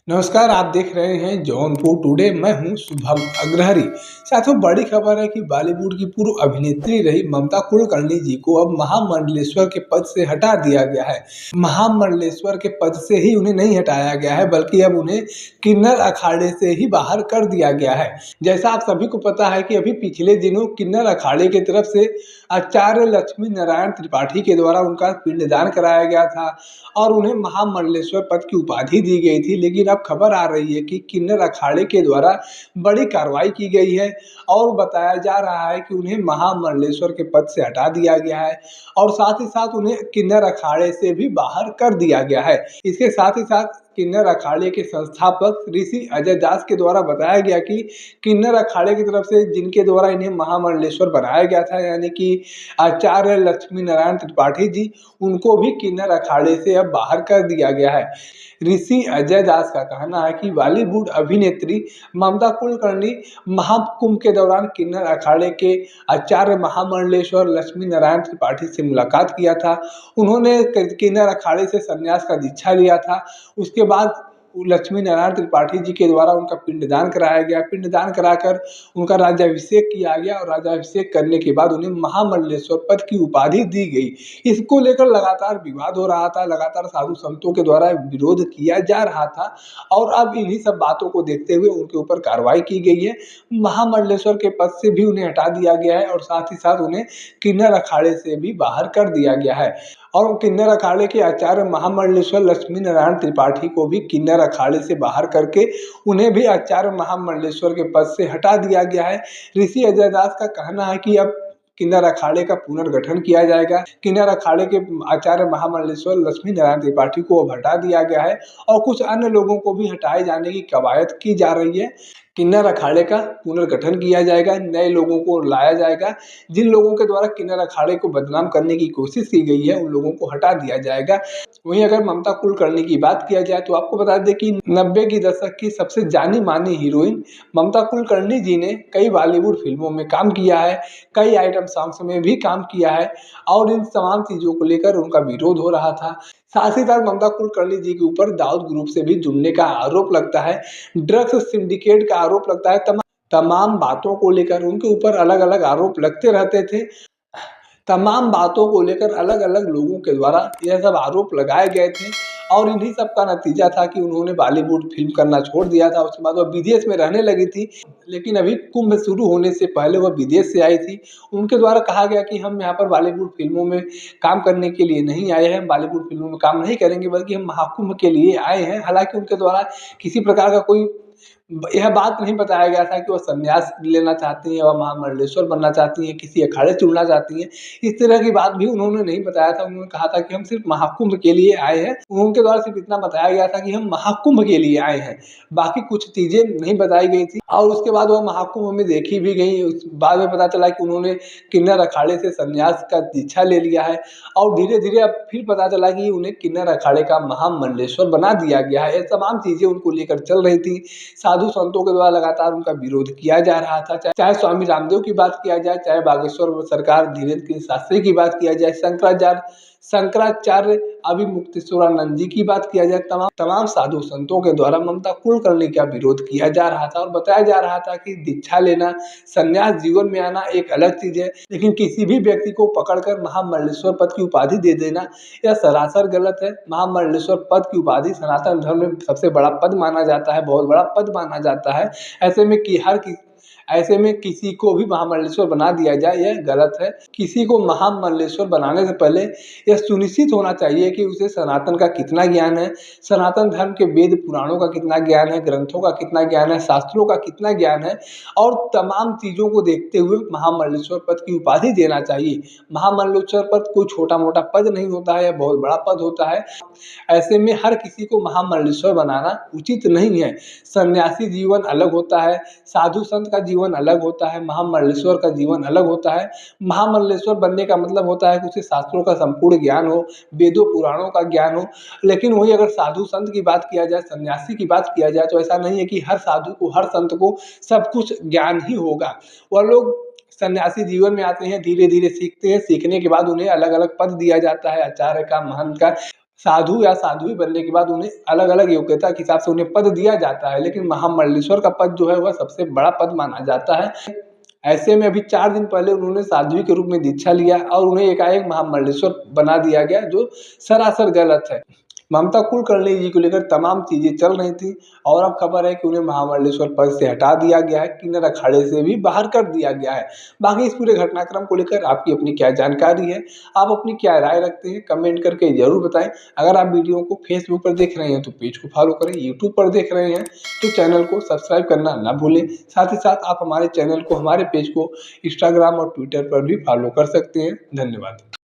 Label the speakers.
Speaker 1: नमस्कार, आप देख रहे हैं जौनपुर टुडे। मैं हूं शुभम अग्रहरी। साथियों, बड़ी खबर है कि बॉलीवुड की पूर्व अभिनेत्री रही ममता कुलकर्णी जी को अब महामंडलेश्वर के पद से हटा दिया गया है। महामंडलेश्वर के पद से ही उन्हें नहीं हटाया गया है, बल्कि अब उन्हें किन्नर अखाड़े से ही बाहर कर दिया गया है। जैसा आप सभी को पता है कि अभी पिछले दिनों किन्नर अखाड़े की तरफ से आचार्य लक्ष्मी नारायण त्रिपाठी के द्वारा उनका पिंडदान कराया गया था और उन्हें महामंडलेश्वर पद की उपाधि दी गई थी। लेकिन अब खबर आ रही है कि किन्नर अखाड़े के द्वारा बड़ी कार्रवाई की गई है और बताया जा रहा है कि उन्हें महामंडलेश्वर के पद से हटा दिया गया है और साथ ही साथ उन्हें किन्नर अखाड़े से भी बाहर कर दिया गया है। इसके साथ ही साथ किन्नर अखाड़े के संस्थापक ऋषि अजय दास के द्वारा बताया गया कि किन्नर अखाड़े की तरफ से जिनके द्वारा इन्हें महामंडलेश्वर बनाया गया था, यानी कि आचार्य लक्ष्मी नारायण त्रिपाठी जी, उनको भी किन्नर अखाड़े से अब बाहर कर दिया गया है। ऋषि अजय दास का कहना है कि बॉलीवुड अभिनेत्री ममता कुलकर्णी महाकुंभ के दौरान किन्नर अखाड़े के आचार्य महामंडलेश्वर लक्ष्मी नारायण त्रिपाठी से मुलाकात किया था। उन्होंने किन्नर अखाड़े से संन्यास का दीक्षा लिया था। उसके बाद लक्ष्मी नारायण त्रिपाठी जी के द्वारा उनका पिंडदान कराया गया। पिंडदान कराकर उनका राज्याभिषेक किया गया और राज्याभिषेक करने के बाद उन्हें महामंडलेश्वर पद की उपाधि दी गई। इसको लेकर लगातार विवाद हो रहा था, लगातार साधु संतों के द्वारा विरोध किया जा रहा था और अब इन्हीं सब बातों को देखते हुए उनके ऊपर कार्रवाई की गई है। महामंडलेश्वर के पद से भी उन्हें हटा दिया गया है और साथ ही साथ उन्हें किन्नर अखाड़े से भी बाहर कर दिया गया है। और किन्नर अखाड़े के आचार्य महामंडलेश्वर लक्ष्मी नारायण त्रिपाठी को भी किन्नर अखाड़े से बाहर करके उन्हें भी आचार्य महामंडलेश्वर के पद से हटा दिया गया है। ऋषि अजय दास का कहना है कि अब किन्नर अखाड़े का पुनर्गठन किया जाएगा। किन्नर अखाड़े के आचार्य महामंडलेश्वर लक्ष्मी नारायण त्रिपाठी को अब हटा दिया गया है और कुछ अन्य लोगों को भी हटाए जाने की कवायद की जा रही है। किन्नर अखाड़े का पुनर्गठन किया जाएगा, नए लोगों को लाया जाएगा। जिन लोगों के द्वारा किन्नर अखाड़े को बदनाम करने की कोशिश की गई है उन लोगों को हटा दिया जाएगा। वहीं अगर ममता कुलकर्णी की बात किया जाए तो आपको बता दें कि 90 की दशक की सबसे जानी मानी हीरोइन ममता कुलकर्णी जी ने कई बॉलीवुड फिल्मों में काम किया है, कई आइटम सॉन्ग्स में भी काम किया है और इन तमाम चीज़ों को लेकर उनका विरोध हो रहा था। साथ ही साथ ममता कुलकर्णी जी के ऊपर दाऊद ग्रुप से भी जुड़ने का आरोप लगता है, ड्रग्स सिंडिकेट का आरोप लगता है। तमाम बातों को लेकर उनके ऊपर अलग अलग आरोप लगते रहते थे। तमाम बातों को लेकर अलग अलग लोगों के द्वारा यह सब आरोप लगाए गए थे और इन्हीं सब का नतीजा था कि उन्होंने बॉलीवुड फिल्म करना छोड़ दिया था। उसके बाद वह विदेश में रहने लगी थी, लेकिन अभी कुंभ शुरू होने से पहले वह विदेश से आई थी। उनके द्वारा कहा गया कि हम यहाँ पर बॉलीवुड फिल्मों में काम करने के लिए नहीं आए हैं, बॉलीवुड फिल्मों में काम नहीं करेंगे, बल्कि हम महाकुंभ के लिए आए हैं। हालांकि उनके द्वारा किसी प्रकार का कोई यह बात नहीं बताया गया था कि वह संन्यास लेना चाहती हैं, वह महामंडलेश्वर बनना चाहती हैं, किसी अखाड़े से जुड़ना चाहती हैं। इस तरह की बात भी उन्होंने नहीं बताया था। उन्होंने कहा था कि हम सिर्फ महाकुंभ के लिए आए हैं। उनके द्वारा सिर्फ इतना बताया गया था कि हम महाकुंभ के लिए आए हैं, बाकी कुछ चीज़ें नहीं बताई गई थी। और उसके बाद वह महाकुंभ में देखी भी गई। उस बाद में पता चला कि उन्होंने किन्नर अखाड़े से संन्यास का दीक्षा ले लिया है और धीरे धीरे अब फिर पता चला कि उन्हें किन्नर अखाड़े का महामंडलेश्वर बना दिया गया है। ये तमाम चीज़ें उनको लेकर चल रही थी। साधु संतों के द्वारा लगातार उनका विरोध किया जा रहा था। चाहे स्वामी रामदेव की बात किया जाए, चाहे बागेश्वर सरकार धीरेन्द्र गिरि शास्त्री की बात किया जाए, शंकराचार्य अभिमुक्तेश्वरानंद जी की बात किया जाए, तमाम साधु संतों के द्वारा ममता कुलकर्णी का विरोध किया जा रहा था और बताया जा रहा था कि दीक्षा लेना, संन्यास जीवन में आना एक अलग चीज है, लेकिन किसी भी व्यक्ति को पकड़कर महामंडलेश्वर पद की उपाधि दे देना यह सरासर गलत है। महामंडलेश्वर पद की उपाधि सनातन धर्म में सबसे बड़ा पद माना जाता है, बहुत बड़ा पद माना जाता है। ऐसे में किसी को भी महामंडलेश्वर बना दिया जाए यह गलत है। किसी को महामंडलेश्वर बनाने से पहले यह सुनिश्चित होना चाहिए कि उसे सनातन का कितना ज्ञान है, सनातन धर्म के वेद पुराणों का कितना ज्ञान है, ग्रंथों का कितना ज्ञान है, शास्त्रों का कितना ज्ञान है और तमाम चीज़ों को देखते हुए महामंडलेश्वर पद की उपाधि देना चाहिए। महामंडलेश्वर पद कोई छोटा मोटा पद नहीं होता है, यह बहुत बड़ा पद होता है। ऐसे में हर किसी को महामंडलेश्वर बनाना उचित नहीं है। सन्यासी जीवन अलग होता है, साधु संत का जीवन अलग होता है, महामंडलेश्वर का जीवन अलग होता है। महामंडलेश्वर बनने का मतलब होता है कि उसे शास्त्रों का संपूर्ण ज्ञान हो, वेदों पुराणों का ज्ञान हो। लेकिन वही अगर साधु संत की बात किया जाए, सन्यासी की बात किया जाए, तो ऐसा नहीं है कि हर साधु को, हर संत को सब कुछ ज्ञान ही होगा। वह लोग सन्यासी जीवन में आते हैं, धीरे धीरे सीखते हैं, सीखने के बाद उन्हें अलग अलग पद दिया जाता है, आचार्य का, महंत का। साधु या साध्वी बनने के बाद उन्हें अलग-अलग योग्यता के हिसाब से उन्हें पद दिया जाता है, लेकिन महामंडलेश्वर का पद जो है वह सबसे बड़ा पद माना जाता है। ऐसे में अभी 4 दिन पहले उन्होंने साध्वी के रूप में दीक्षा लिया और उन्हें एकाएक महामंडलेश्वर बना दिया गया, जो सरासर गलत है। ममता कुलकर्णी जी को लेकर तमाम चीज़ें चल रही थी और अब खबर है कि उन्हें महामंडलेश्वर पद से हटा दिया गया है, किन्नर अखाड़े से भी बाहर कर दिया गया है। बाकी इस पूरे घटनाक्रम को लेकर आपकी अपनी क्या जानकारी है, आप अपनी क्या राय रखते हैं, कमेंट करके ज़रूर बताएं। अगर आप वीडियो को फेसबुक पर देख रहे हैं तो पेज को फॉलो करें, यूट्यूब पर देख रहे हैं तो चैनल को सब्सक्राइब करना ना भूलें। साथ ही साथ आप हमारे चैनल को, हमारे पेज को इंस्टाग्राम और ट्विटर पर भी फॉलो कर सकते हैं। धन्यवाद।